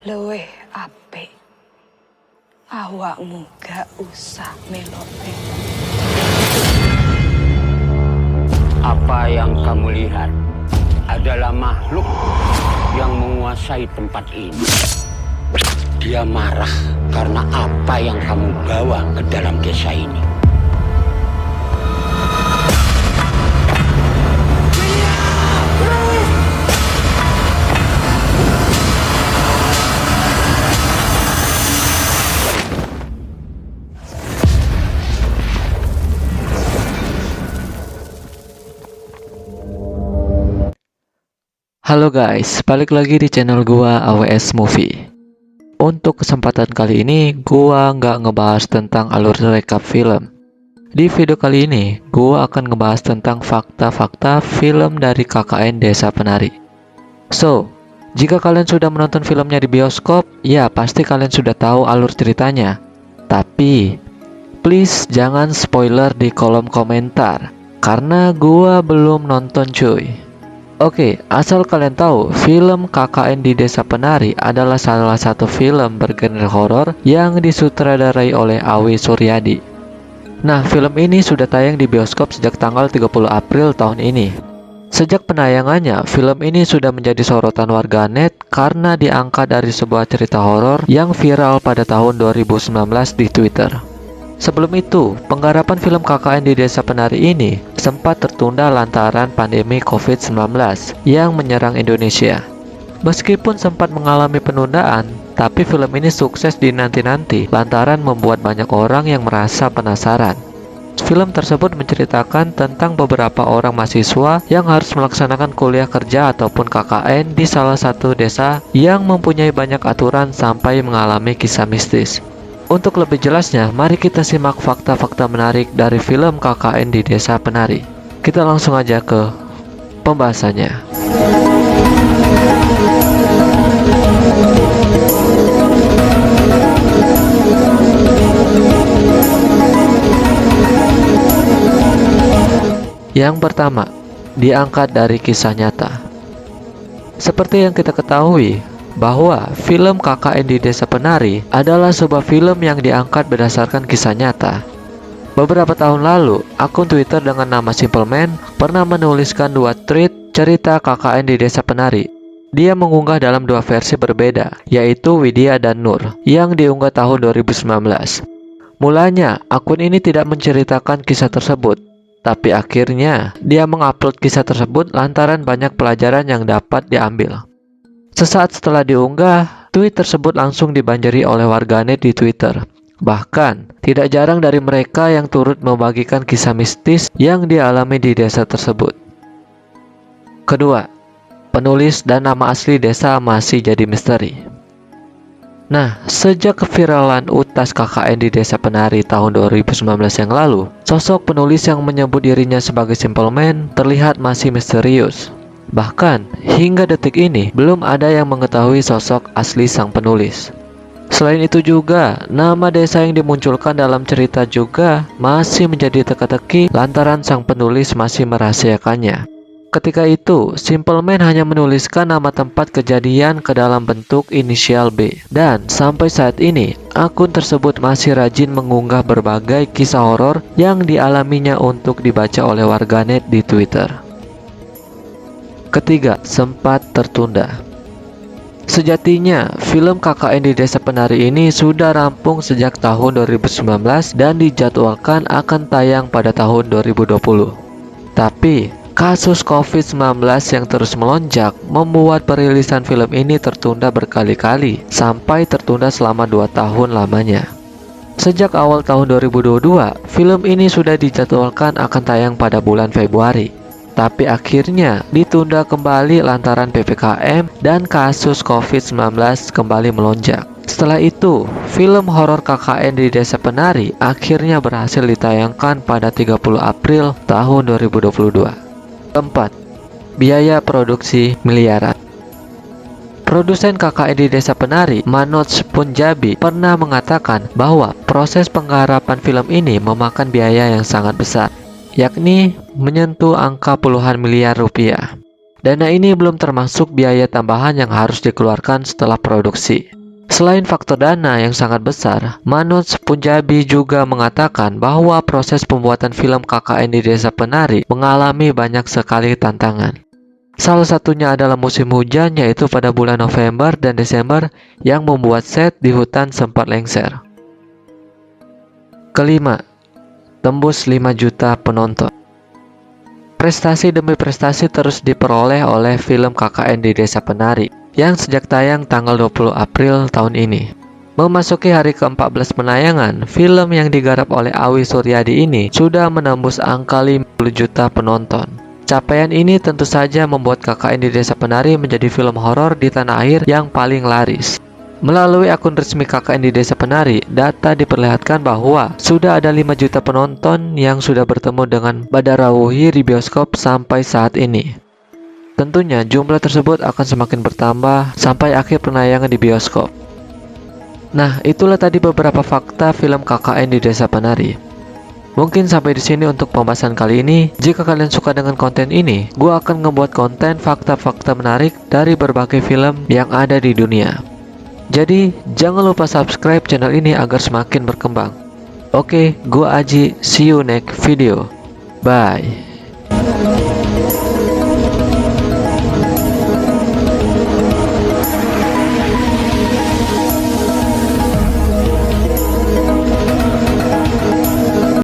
Luwih apik. Awakmu gak usah melo-melo. Apa yang kamu lihat adalah makhluk yang menguasai tempat ini. Dia marah karena apa yang kamu bawa ke dalam desa ini. Halo guys, balik lagi di channel gua AWS Movie. Untuk kesempatan kali ini, gua nggak ngebahas tentang alur rekap film. Di video kali ini, gua akan ngebahas tentang fakta-fakta film dari KKN Desa Penari. So, jika kalian sudah menonton filmnya di bioskop, ya pasti kalian sudah tahu alur ceritanya. Tapi, please jangan spoiler di kolom komentar, karena gua belum nonton cuy. Oke, asal kalian tahu, film KKN di Desa Penari adalah salah satu film bergenre horor yang disutradarai oleh Awi Suryadi. Nah, film ini sudah tayang di bioskop sejak tanggal 30 April tahun ini. Sejak penayangannya, film ini sudah menjadi sorotan warganet karena diangkat dari sebuah cerita horor yang viral pada tahun 2019 di Twitter. Sebelum itu, penggarapan film KKN di Desa Penari ini sempat tertunda lantaran pandemi COVID-19 yang menyerang Indonesia. Meskipun sempat mengalami penundaan, tapi film ini sukses dinanti-nanti lantaran membuat banyak orang yang merasa penasaran. Film tersebut menceritakan tentang beberapa orang mahasiswa yang harus melaksanakan kuliah kerja ataupun KKN di salah satu desa yang mempunyai banyak aturan sampai mengalami kisah mistis. Untuk lebih jelasnya, mari kita simak fakta-fakta menarik dari film KKN di Desa Penari. Kita langsung aja ke pembahasannya. Yang pertama, diangkat dari kisah nyata. Seperti yang kita ketahui, bahwa film KKN di Desa Penari adalah sebuah film yang diangkat berdasarkan kisah nyata. Beberapa tahun lalu, akun Twitter dengan nama Simple Man pernah menuliskan dua tweet cerita KKN di Desa Penari. Dia mengunggah dalam dua versi berbeda, yaitu Widya dan Nur, yang diunggah tahun 2019. Mulanya, akun ini tidak menceritakan kisah tersebut, tapi akhirnya dia mengupload kisah tersebut lantaran banyak pelajaran yang dapat diambil. Sesaat setelah diunggah, tweet tersebut langsung dibanjiri oleh warganet di Twitter. Bahkan, tidak jarang dari mereka yang turut membagikan kisah mistis yang dialami di desa tersebut. Kedua, penulis dan nama asli desa masih jadi misteri. Nah, sejak keviralan utas KKN di Desa Penari tahun 2019 yang lalu, sosok penulis yang menyebut dirinya sebagai Simple Man terlihat masih misterius. Bahkan, hingga detik ini, belum ada yang mengetahui sosok asli sang penulis. Selain itu juga, nama desa yang dimunculkan dalam cerita juga masih menjadi teka-teki lantaran sang penulis masih merahasiakannya. Ketika itu, Simple Man hanya menuliskan nama tempat kejadian ke dalam bentuk inisial B. Dan sampai saat ini, akun tersebut masih rajin mengunggah berbagai kisah horor yang dialaminya untuk dibaca oleh warganet di Twitter. Ketiga, sempat tertunda. Sejatinya, film KKN di Desa Penari ini sudah rampung sejak tahun 2019 dan dijadwalkan akan tayang pada tahun 2020. Tapi, kasus COVID-19 yang terus melonjak membuat perilisan film ini tertunda berkali-kali sampai tertunda selama 2 tahun lamanya. Sejak awal tahun 2022, film ini sudah dijadwalkan akan tayang pada bulan Februari. Tapi akhirnya ditunda kembali lantaran PPKM dan kasus COVID-19 kembali melonjak. Setelah itu, film horor KKN di Desa Penari akhirnya berhasil ditayangkan pada 30 April tahun 2022. Keempat, biaya produksi miliaran. Produsen KKN di Desa Penari, Manoj Punjabi, pernah mengatakan bahwa proses penggarapan film ini memakan biaya yang sangat besar, yakni menyentuh angka puluhan miliar rupiah. Dana ini belum termasuk biaya tambahan yang harus dikeluarkan setelah produksi. Selain faktor dana yang sangat besar, Manoj Punjabi juga mengatakan bahwa proses pembuatan film KKN di Desa Penari mengalami banyak sekali tantangan. Salah satunya adalah musim hujan, yaitu pada bulan November dan Desember yang membuat set di hutan sempat lengser. Kelima, tembus 5 juta penonton. Prestasi demi prestasi terus diperoleh oleh film KKN di Desa Penari yang sejak tayang tanggal 20 April tahun ini. Memasuki hari ke-14 penayangan, film yang digarap oleh Awi Suryadi ini sudah menembus angka 50 juta penonton. Capaian ini tentu saja membuat KKN di Desa Penari menjadi film horor di tanah air yang paling laris. Melalui akun resmi KKN di Desa Penari, data diperlihatkan bahwa sudah ada 5 juta penonton yang sudah bertemu dengan Badarawuhi di bioskop sampai saat ini. Tentunya jumlah tersebut akan semakin bertambah sampai akhir penayangan di bioskop. Nah, itulah tadi beberapa fakta film KKN di Desa Penari. Mungkin sampai di sini untuk pembahasan kali ini. Jika kalian suka dengan konten ini, gue akan ngebuat konten fakta-fakta menarik dari berbagai film yang ada di dunia. Jadi, jangan lupa subscribe channel ini agar semakin berkembang. Oke, gue Aji, see you next video. Bye.